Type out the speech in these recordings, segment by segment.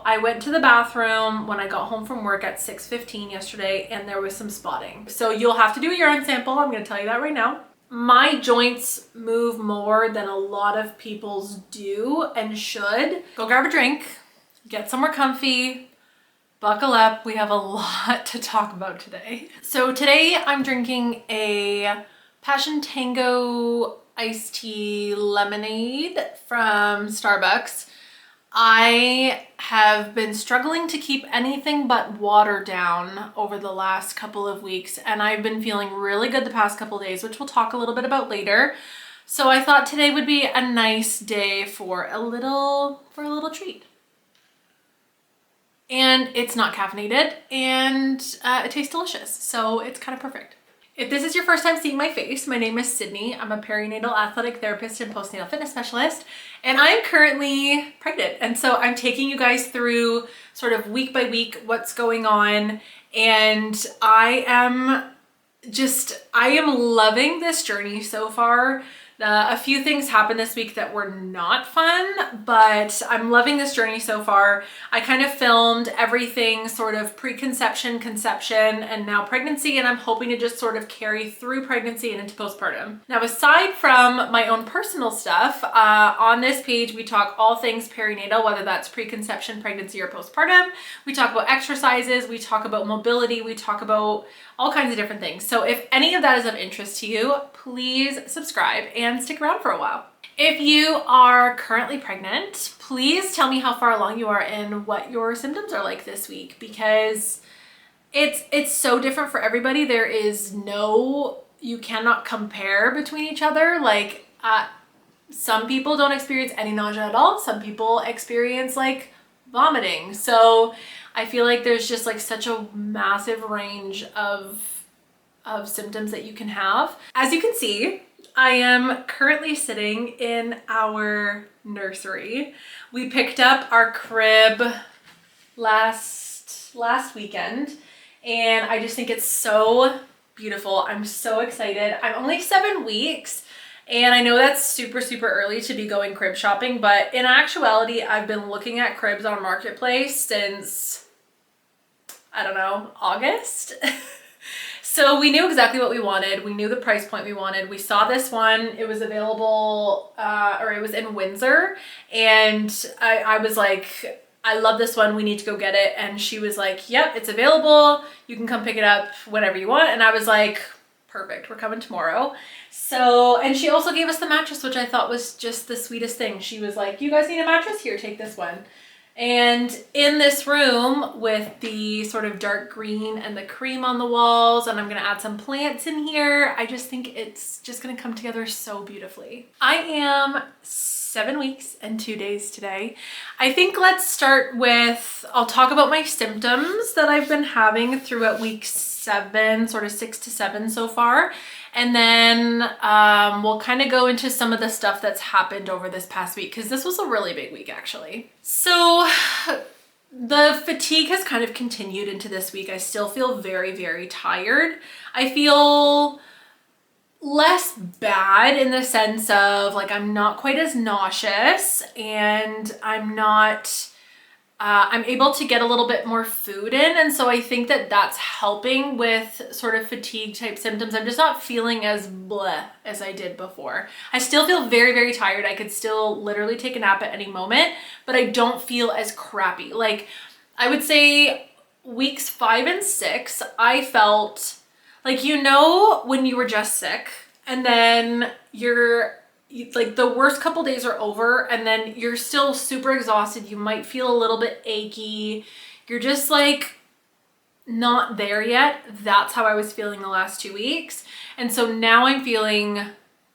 I went to the bathroom when I got home from work at 6:15 yesterday and there was some spotting. So you'll have to do a urine sample. I'm going to tell you that right now. My joints move more than a lot of people's do and should. Go grab a drink, get somewhere comfy, buckle up. We have a lot to talk about today. So today I'm drinking a Passion Tango iced tea lemonade from Starbucks. I have been struggling to keep anything but water down over the last couple of weeks, and I've been feeling really good the past couple of days, which we'll talk a little bit about later. So I thought today would be a nice day for a little treat. And it's not caffeinated, and it tastes delicious, so it's kind of perfect. If this is your first time seeing my face, my name is Sydney. I'm a perinatal athletic therapist and postnatal fitness specialist, and I'm currently pregnant. And so I'm taking you guys through sort of week by week what's going on. And I am loving this journey so far. A few things happened this week that were not fun, but I'm loving this journey so far. I kind of filmed everything sort of preconception, conception, and now pregnancy, and I'm hoping to just sort of carry through pregnancy and into postpartum. Now, aside from my own personal stuff, on this page, we talk all things perinatal, whether that's preconception, pregnancy, or postpartum. We talk about exercises, we talk about mobility, we talk about all kinds of different things. So if any of that is of interest to you, please subscribe and stick around for a while. If you are currently pregnant, please tell me how far along you are and what your symptoms are like this week, because it's so different for everybody. You cannot compare between each other. Like some people don't experience any nausea at all. Some people experience like vomiting. So I feel like there's just like such a massive range of symptoms that you can have. As you can see, I am currently sitting in our nursery. We picked up our crib last weekend, and I just think it's so beautiful. I'm so excited. I'm only 7 weeks, and I know that's super, super early to be going crib shopping, but in actuality, I've been looking at cribs on Marketplace since, I don't know, August. So we knew exactly what we wanted. We knew the price point we wanted. We saw this one. It was available, or it was in Windsor. And I was like, I love this one. We need to go get it. And she was like, yep, it's available. You can come pick it up whenever you want. And I was like, perfect, we're coming tomorrow. So, and she also gave us the mattress, which I thought was just the sweetest thing. She was like, you guys need a mattress? Here, take this one. And in this room with the sort of dark green and the cream on the walls, and I'm gonna add some plants in here, I just think it's just gonna come together so beautifully. I am 7 weeks and 2 days today. I think let's start with, I'll talk about my symptoms that I've been having throughout week 7, sort of 6 to 7 so far. And then we'll kind of go into some of the stuff that's happened over this past week, because this was a really big week actually. So the fatigue has kind of continued into this week. I still feel very, very tired. I feel less bad in the sense of like I'm not quite as nauseous, and I'm able to get a little bit more food in, and so I think that that's helping with sort of fatigue type symptoms. I'm just not feeling as bleh as I did before. I still feel very, very tired. I could still literally take a nap at any moment, but I don't feel as crappy. Like I would say weeks 5 and 6, I felt like, you know, when you were just sick and then like the worst couple days are over and then you're still super exhausted. You might feel a little bit achy. You're just like not there yet. That's how I was feeling the last 2 weeks. And so now I'm feeling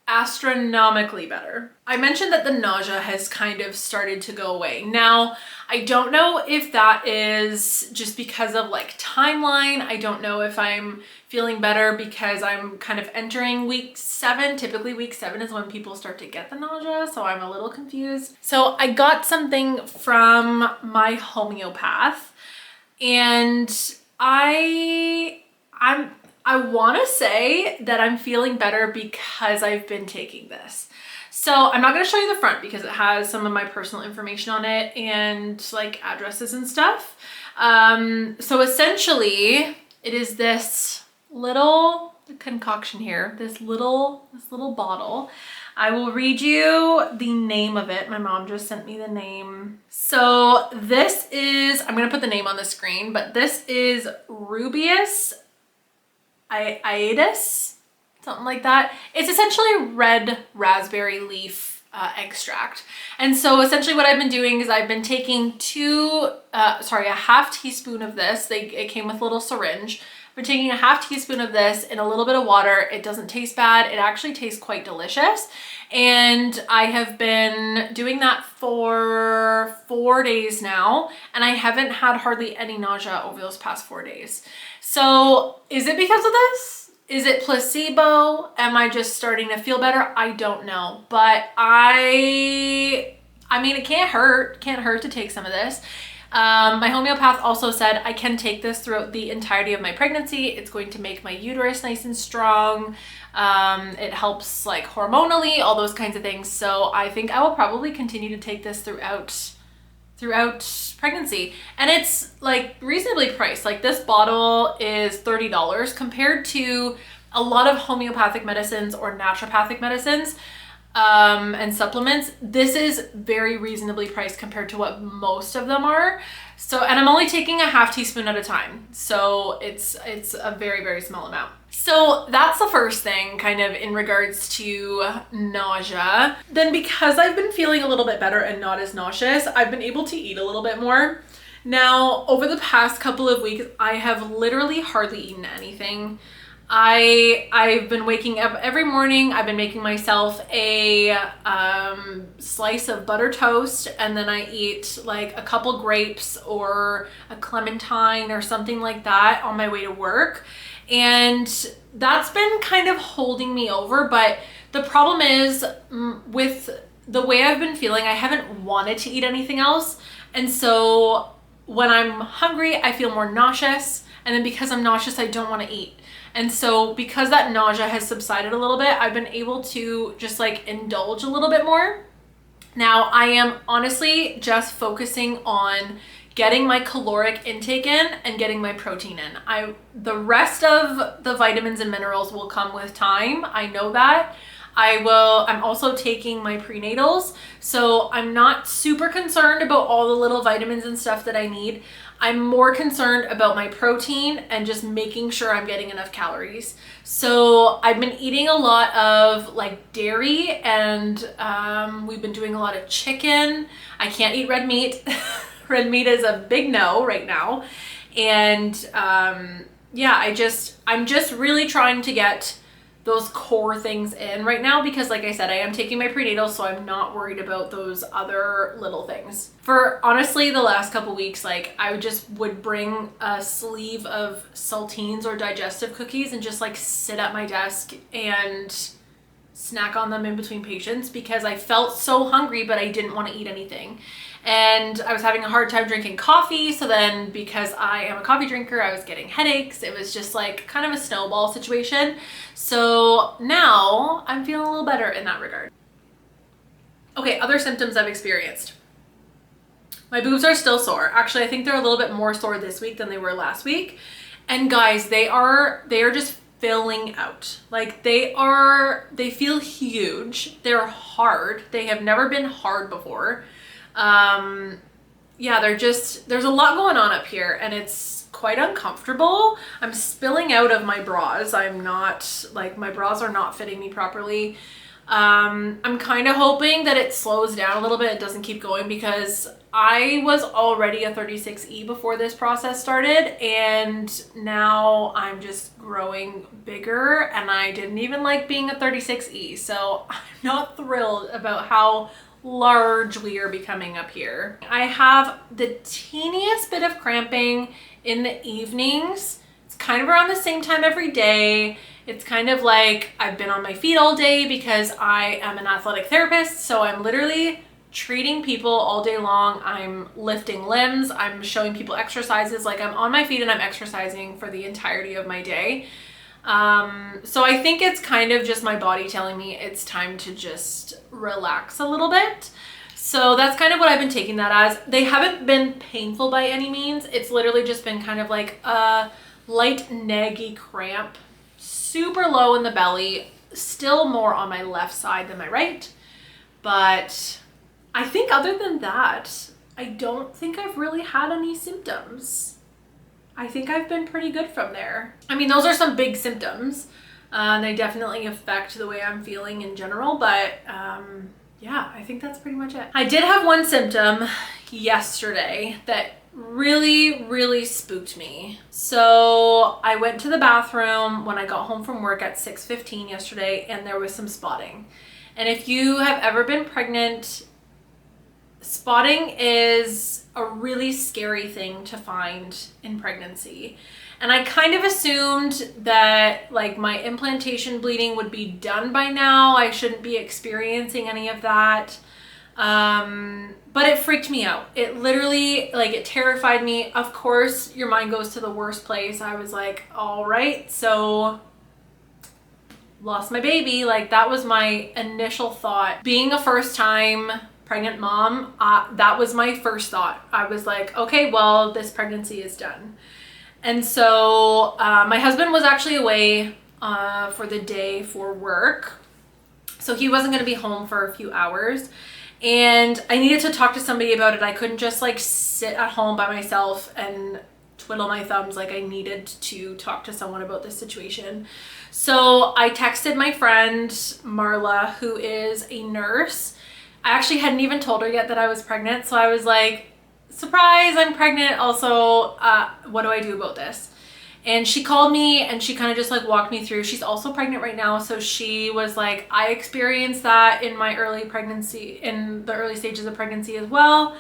astronomically better. I mentioned that the nausea has kind of started to go away. Now, I don't know if that is just because of like timeline. I don't know if I'm feeling better because I'm kind of entering week 7. Typically week 7 is when people start to get the nausea, so I'm a little confused. So I got something from my homeopath, and I want to say that I'm feeling better because I've been taking this. So I'm not going to show you the front because it has some of my personal information on it and like addresses and stuff. So essentially it is this little concoction here, this little bottle. I will read you the name of it. My mom just sent me the name. So this is, I'm going to put the name on the screen, but this is Rubius Iadus, something like that. It's essentially red raspberry leaf extract. And so essentially what I've been doing is I've been taking a half teaspoon of this. It came with a little syringe. I've been taking a half teaspoon of this in a little bit of water. It doesn't taste bad. It actually tastes quite delicious. And I have been doing that for 4 days now, and I haven't had hardly any nausea over those past 4 days. So is it because of this? Is it placebo? Am I just starting to feel better? I don't know, but I mean, it can't hurt to take some of this. My homeopath also said I can take this throughout the entirety of my pregnancy. It's going to make my uterus nice and strong. It helps like hormonally, all those kinds of things. So I think I will probably continue to take this throughout pregnancy. And it's like reasonably priced. Like this bottle is $30 compared to a lot of homeopathic medicines or naturopathic medicines. And supplements. This is very reasonably priced compared to what most of them are. So, and I'm only taking a half teaspoon at a time. So it's a very, very small amount. So that's the first thing kind of in regards to nausea. Then because I've been feeling a little bit better and not as nauseous, I've been able to eat a little bit more. Now, over the past couple of weeks, I have literally hardly eaten anything. I've been waking up every morning. I've been making myself a slice of butter toast, and then I eat like a couple grapes or a clementine or something like that on my way to work. And that's been kind of holding me over. But the problem is with the way I've been feeling, I haven't wanted to eat anything else. And so when I'm hungry, I feel more nauseous. And then because I'm nauseous, I don't want to eat. And so because that nausea has subsided a little bit, I've been able to just like indulge a little bit more. Now I am honestly just focusing on getting my caloric intake in and getting my protein in. The rest of the vitamins and minerals will come with time. I know that. I'm also taking my prenatals, so I'm not super concerned about all the little vitamins and stuff that I need. I'm more concerned about my protein and just making sure I'm getting enough calories. So I've been eating a lot of like dairy, and we've been doing a lot of chicken. I can't eat red meat. Red meat is a big no right now. And yeah, I'm just really trying to get those core things in right now because like I said, I am taking my prenatal, so I'm not worried about those other little things. For honestly the last couple weeks, like I just would bring a sleeve of saltines or digestive cookies and just like sit at my desk and snack on them in between patients because I felt so hungry, but I didn't want to eat anything. And I was having a hard time drinking coffee. So then because I am a coffee drinker, I was getting headaches. It was just like kind of a snowball situation. So now I'm feeling a little better in that regard. Okay, other symptoms I've experienced. My boobs are still sore. Actually, I think they're a little bit more sore this week than they were last week. And guys, they are just filling out. Like they feel huge. They're hard. They have never been hard before. Yeah, there's a lot going on up here and it's quite uncomfortable. I'm spilling out of my bras. My bras are not fitting me properly. I'm kind of hoping that it slows down a little bit. It doesn't keep going because I was already a 36E before this process started, and now I'm just growing bigger, and I didn't even like being a 36E. So I'm not thrilled about how large we are becoming up here. I have the teeniest bit of cramping in the evenings. It's kind of around the same time every day. It's kind of like I've been on my feet all day because I am an athletic therapist. So I'm literally treating people all day long. I'm lifting limbs. I'm showing people exercises. Like I'm on my feet and I'm exercising for the entirety of my day. So I think it's kind of just my body telling me it's time to just relax a little bit. So that's kind of what I've been taking that as. They haven't been painful by any means. It's literally just been kind of like a light naggy cramp, super low in the belly, still more on my left side than my right. But I think other than that, I don't think I've really had any symptoms. I think I've been pretty good from there. I mean, those are some big symptoms. They definitely affect the way I'm feeling in general, but yeah, I think that's pretty much it. I did have one symptom yesterday that really spooked me. So I went to the bathroom when I got home from work at 6:15 yesterday, and there was some spotting. And if you have ever been pregnant, spotting is a really scary thing to find in pregnancy. And I kind of assumed that like my implantation bleeding would be done by now. I shouldn't be experiencing any of that. But it freaked me out. It literally, like, it terrified me. Of course, your mind goes to the worst place. I was like, all right, so lost my baby. Like, that was my initial thought. Being a first time pregnant mom, that was my first thought. I was like, okay, well, this pregnancy is done. And so my husband was actually away for the day for work. So he wasn't going to be home for a few hours. And I needed to talk to somebody about it. I couldn't just like sit at home by myself and twiddle my thumbs. Like, I needed to talk to someone about this situation. So I texted my friend Marla, who is a nurse. I actually hadn't even told her yet that I was pregnant. So I was like, surprise, I'm pregnant. Also, what do I do about this? And she called me and she kind of just like walked me through. She's also pregnant right now. So she was like, I experienced that in my early pregnancy, in the early stages of pregnancy as well.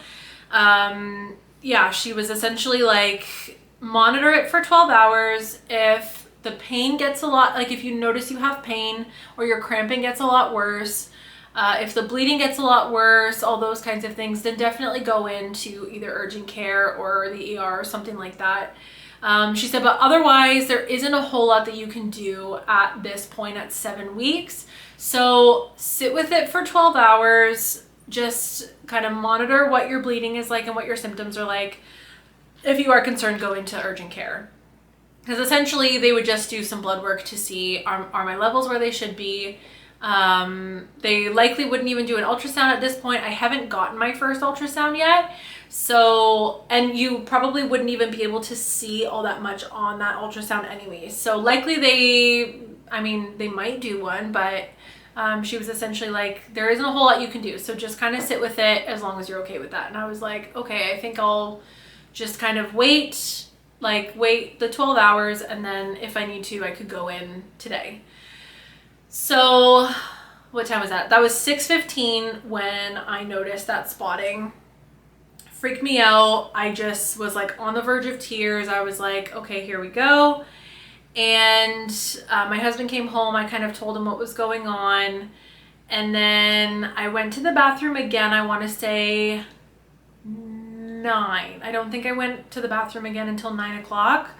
Yeah, she was essentially like, monitor it for 12 hours. If the pain gets a lot, like if you notice you have pain or your cramping gets a lot worse, if the bleeding gets a lot worse, all those kinds of things, then definitely go into either urgent care or the ER or something like that. She said, but otherwise there isn't a whole lot that you can do at this point at 7 weeks. So sit with it for 12 hours, just kind of monitor what your bleeding is like and what your symptoms are like. If you are concerned, go into urgent care. Because essentially they would just do some blood work to see, are my levels where they should be? They likely wouldn't even do an ultrasound at this point. I haven't gotten my first ultrasound yet. So, and you probably wouldn't even be able to see all that much on that ultrasound anyway. So likely they might do one, but she was essentially like, there isn't a whole lot you can do. So just kind of sit with it as long as you're okay with that. And I was like, okay, I think I'll just kind of wait the 12 hours. And then if I need to, I could go in today. So what time was that? That was 6:15 when I noticed that spotting. Freaked me out. I just was like on the verge of tears. I was like, okay, here we go. And my husband came home. I kind of told him what was going on. And then I went to the bathroom again. I want to say 9. I don't think I went to the bathroom again until 9 o'clock.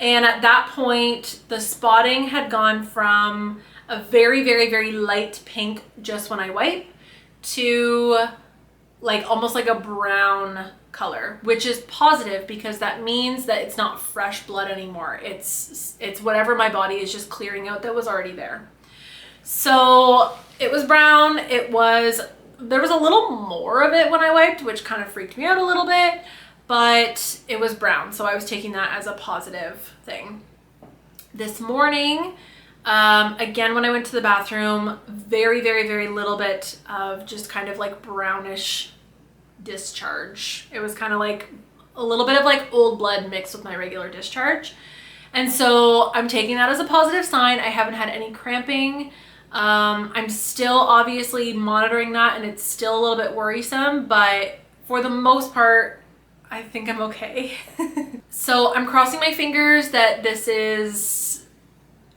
And at that point, the spotting had gone from a very light pink just when I wipe to like almost like a brown color, which is positive because that means that it's not fresh blood anymore. It's whatever my body is just clearing out that was already there. So it was brown. There was a little more of it when I wiped, which kind of freaked me out a little bit, but it was brown. So I was taking that as a positive thing. This morning, again, when I went to the bathroom, very little bit of just kind of like brownish discharge. It was kind of like a little bit of like old blood mixed with my regular discharge. And so I'm taking that as a positive sign. I haven't had any cramping. I'm still obviously monitoring that and it's still a little bit worrisome, but for the most part, I think I'm okay. So I'm crossing my fingers that this is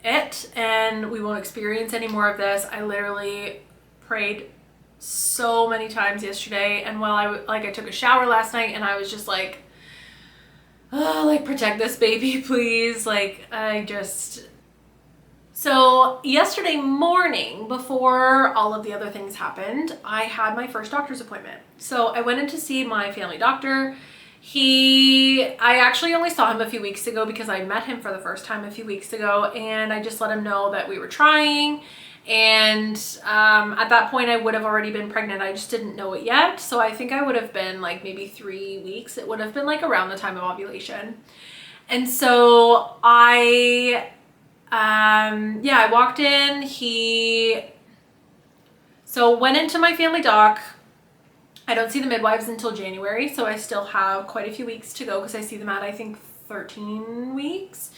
it and we won't experience any more of this. I literally prayed so many times yesterday, and while I took a shower last night and I was just like, oh, like protect this baby please. Like I just So yesterday morning, before all of the other things happened, I had my first doctor's appointment. So I went in to see my family doctor. I actually only saw him a few weeks ago because I met him for the first time a few weeks ago, and I just let him know that we were trying. And at that point I would have already been pregnant. I just didn't know it yet. So I think I would have been like maybe 3 weeks. It would have been like around the time of ovulation. And so I walked in. Went into my family doc. I don't see the midwives until January, so I still have quite a few weeks to go because I see them at, I think, 13 weeks.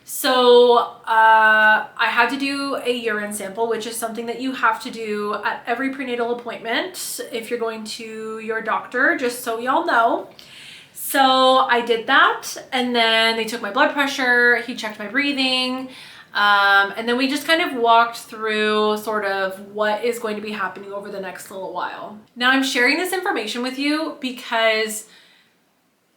So I had to do a urine sample, which is something that you have to do at every prenatal appointment if you're going to your doctor, just so y'all know. So I did that, and then they took my blood pressure, he checked my breathing, and then we just kind of walked through sort of what is going to be happening over the next little while. Now I'm sharing this information with you because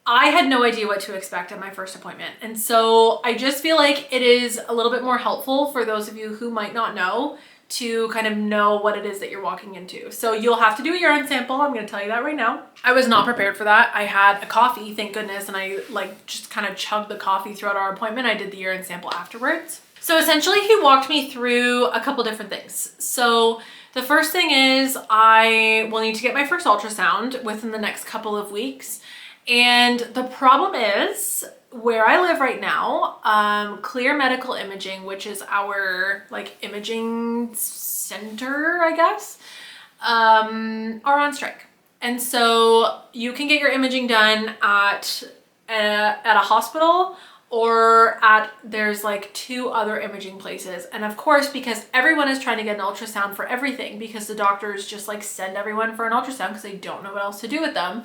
I had no idea what to expect at my first appointment. And so I just feel like it is a little bit more helpful for those of you who might not know to kind of know what it is that you're walking into. So you'll have to do a urine sample. I'm going to tell you that right now. I was not prepared for that. I had a coffee, thank goodness, and I just kind of chugged the coffee throughout our appointment. I did the urine sample afterwards. So essentially he walked me through a couple different things. So the first thing is I will need to get my first ultrasound within the next couple of weeks. And the problem is, where I live right now, Clear Medical Imaging, which is our imaging center, I guess, are on strike. And so you can get your imaging done at a hospital, or there's 2 other imaging places. And of course, because everyone is trying to get an ultrasound for everything, because the doctors just send everyone for an ultrasound because they don't know what else to do with them,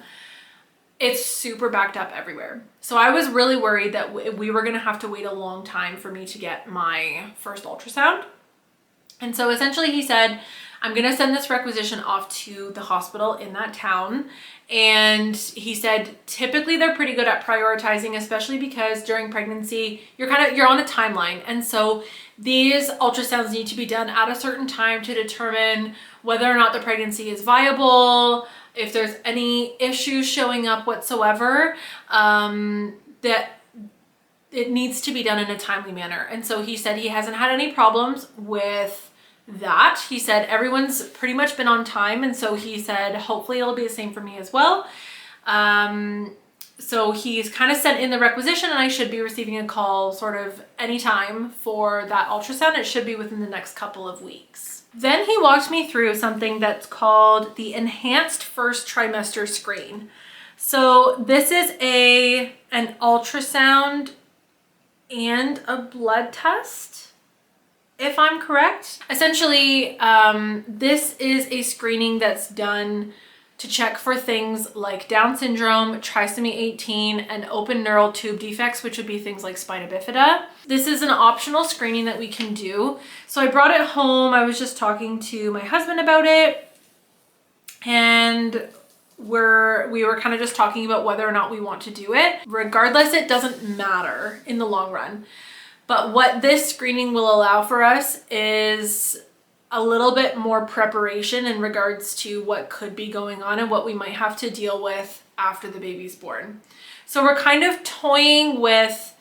it's super backed up everywhere. So I was really worried that we were gonna have to wait a long time for me to get my first ultrasound. And so essentially he said, I'm gonna send this requisition off to the hospital in that town. And he said, typically they're pretty good at prioritizing, especially because during pregnancy, you're on a timeline. And so these ultrasounds need to be done at a certain time to determine whether or not the pregnancy is viable, if there's any issues showing up whatsoever, that it needs to be done in a timely manner. And so he said he hasn't had any problems with that. He said everyone's pretty much been on time, and so he said hopefully it'll be the same for me as well. So he's kind of sent in the requisition, and I should be receiving a call sort of anytime for that ultrasound. It should be within the next couple of weeks. Then he walked me through something that's called the Enhanced First Trimester Screen. So this is an ultrasound and a blood test, if I'm correct. Essentially, this is a screening that's done to check for things like Down syndrome, trisomy 18, and open neural tube defects, which would be things like spina bifida. This is an optional screening that we can do. So I brought it home. I was just talking to my husband about it, and we were kind of just talking about whether or not we want to do it. Regardless, it doesn't matter in the long run. But what this screening will allow for us is a little bit more preparation in regards to what could be going on and what we might have to deal with after the baby's born. So we're kind of toying with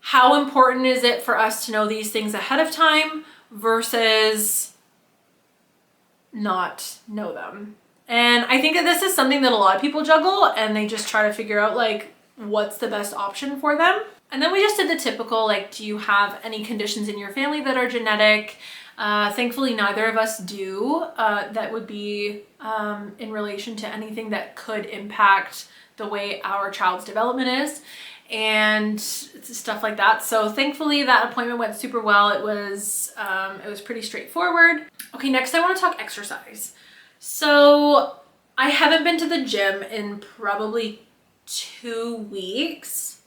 how important is it for us to know these things ahead of time versus not know them. And I think that this is something that a lot of people juggle, and they just try to figure out what's the best option for them. And then we just did the typical, do you have any conditions in your family that are genetic? Thankfully, neither of us do. That would be in relation to anything that could impact the way our child's development is, and stuff like that. So thankfully, that appointment went super well. It was pretty straightforward. Okay, next I want to talk exercise. So I haven't been to the gym in probably 2 weeks,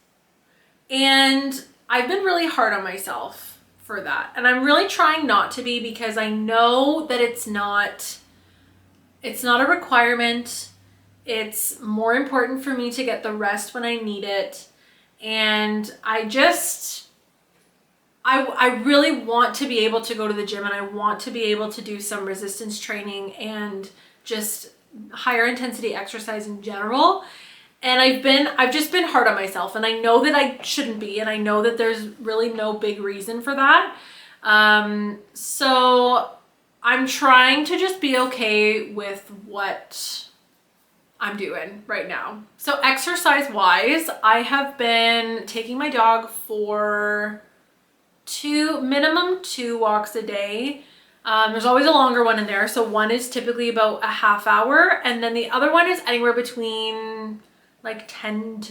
and I've been really hard on myself for that. And I'm really trying not to be, because I know that it's not a requirement. It's more important for me to get the rest when I need it. And I I really want to be able to go to the gym, and I want to be able to do some resistance training and just higher intensity exercise in general. And I've just been hard on myself, and I know that I shouldn't be, and I know that there's really no big reason for that. So I'm trying to just be okay with what I'm doing right now. So exercise wise, I have been taking my dog for minimum two walks a day. There's always a longer one in there. So one is typically about a half hour, and then the other one is anywhere between like 10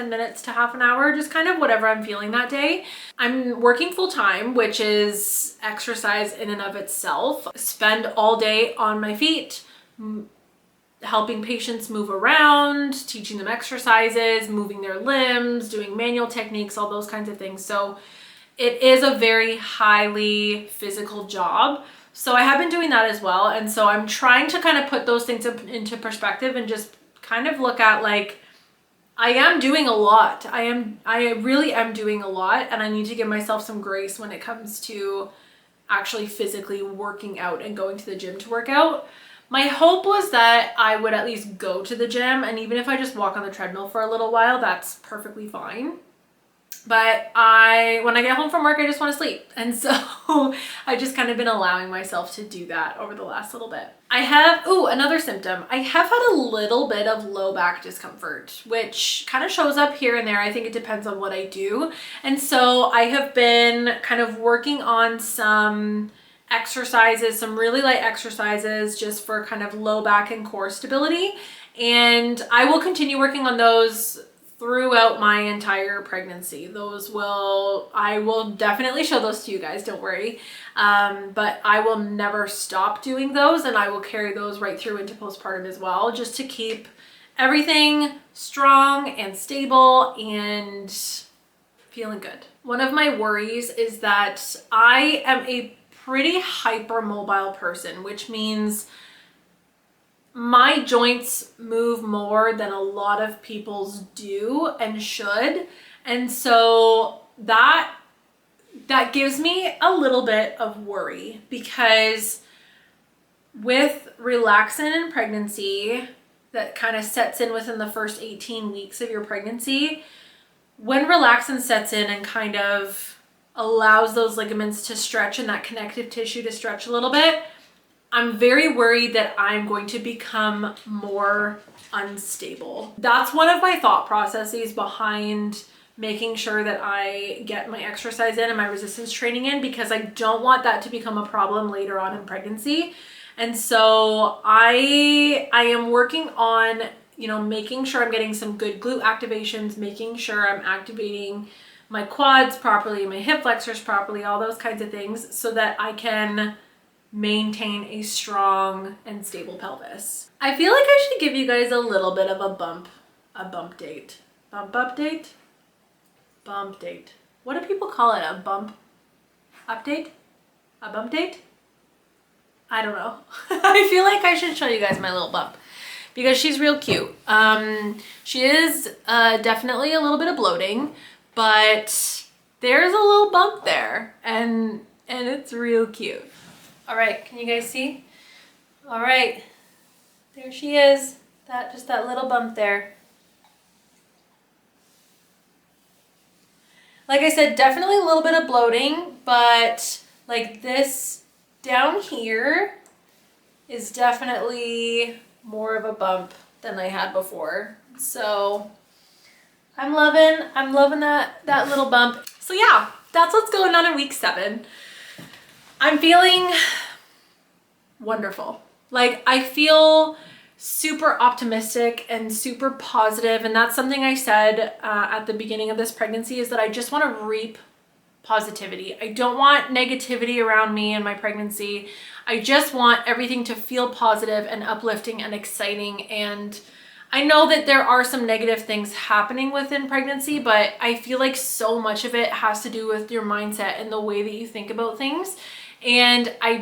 minutes to half an hour, just kind of whatever I'm feeling that day. I'm working full time, which is exercise in and of itself. Spend all day on my feet, helping patients move around, teaching them exercises, moving their limbs, doing manual techniques, all those kinds of things. So it is a very highly physical job. So I have been doing that as well. And so I'm trying to kind of put those things into perspective and just kind of look at like, I am doing a lot. I really am doing a lot, and I need to give myself some grace when it comes to actually physically working out and going to the gym to work out. My hope was that I would at least go to the gym, and even if I just walk on the treadmill for a little while, that's perfectly fine. But when I get home from work, I just want to sleep. And so I just kind of been allowing myself to do that over the last little bit. I have, another symptom. I have had a little bit of low back discomfort, which kind of shows up here and there. I think it depends on what I do. And so I have been kind of working on some exercises, some really light exercises just for kind of low back and core stability. And I will continue working on those throughout my entire pregnancy. I will definitely show those to you guys, don't worry. But I will never stop doing those, and I will carry those right through into postpartum as well, just to keep everything strong and stable and feeling good. One of my worries is that I am a pretty hypermobile person, which means my joints move more than a lot of people's do and should. And so that gives me a little bit of worry, because with relaxin in pregnancy, that kind of sets in within the first 18 weeks of your pregnancy. When relaxin sets in and kind of allows those ligaments to stretch and that connective tissue to stretch a little bit, I'm very worried that I'm going to become more unstable. That's one of my thought processes behind making sure that I get my exercise in and my resistance training in, because I don't want that to become a problem later on in pregnancy. And so I am working on, making sure I'm getting some good glute activations, making sure I'm activating my quads properly, my hip flexors properly, all those kinds of things, so that I can maintain a strong and stable pelvis. I feel like I should give you guys a little bit of a bump date. Bump date. What do people call it? A bump update? A bump date? I don't know. I feel like I should show you guys my little bump, because she's real cute. She is definitely a little bit of bloating, but there's a little bump there, and it's real cute. All right, can you guys see? All right, there she is. Just that little bump there. Like I said, definitely a little bit of bloating, but like this down here is definitely more of a bump than I had before. So I'm loving that little bump. So yeah, that's what's going on in week 7. I'm feeling wonderful. Like, I feel super optimistic and super positive, and that's something I said at the beginning of this pregnancy, is that I just want to reap positivity. I don't want negativity around me in my pregnancy. I just want everything to feel positive and uplifting and exciting. And I know that there are some negative things happening within pregnancy, but I feel like so much of it has to do with your mindset and the way that you think about things. And I'm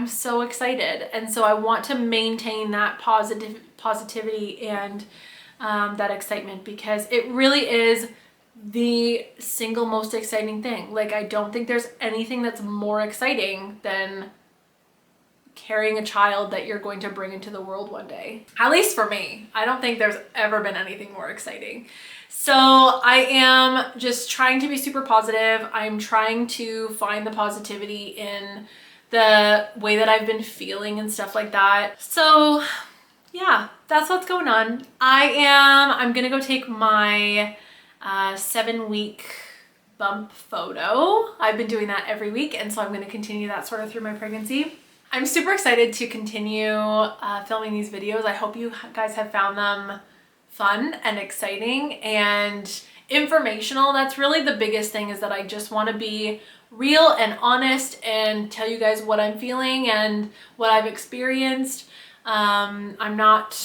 so excited. And so I want to maintain that positivity and that excitement, because it really is the single most exciting thing. Like, I don't think there's anything that's more exciting than carrying a child that you're going to bring into the world one day. At least for me. I don't think there's ever been anything more exciting. So I am just trying to be super positive. I'm trying to find the positivity in the way that I've been feeling and stuff like that. So yeah, that's what's going on. I'm gonna go take my 7-week bump photo. I've been doing that every week, and so I'm gonna continue that sort of through my pregnancy. I'm super excited to continue filming these videos. I hope you guys have found them fun and exciting and informational. That's really the biggest thing, is that I just want to be real and honest and tell you guys what I'm feeling and what I've experienced. I'm not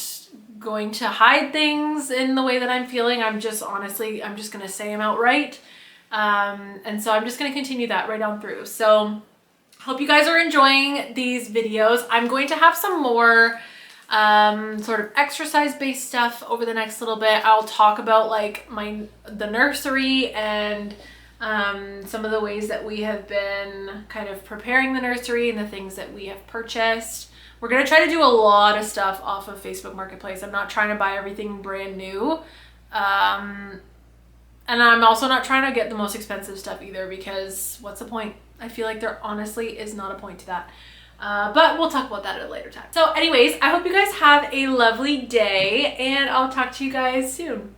going to hide things in the way that I'm feeling. I'm just going to say them outright. And so I'm just going to continue that right on through. So hope you guys are enjoying these videos. I'm going to have some more sort of exercise-based stuff over the next little bit. I'll talk about like the nursery and some of the ways that we have been kind of preparing the nursery and the things that we have purchased. We're going to try to do a lot of stuff off of Facebook Marketplace. I'm not trying to buy everything brand new. And I'm also not trying to get the most expensive stuff either, because what's the point? I feel like there honestly is not a point to that. But we'll talk about that at a later time. So anyways, I hope you guys have a lovely day, and I'll talk to you guys soon.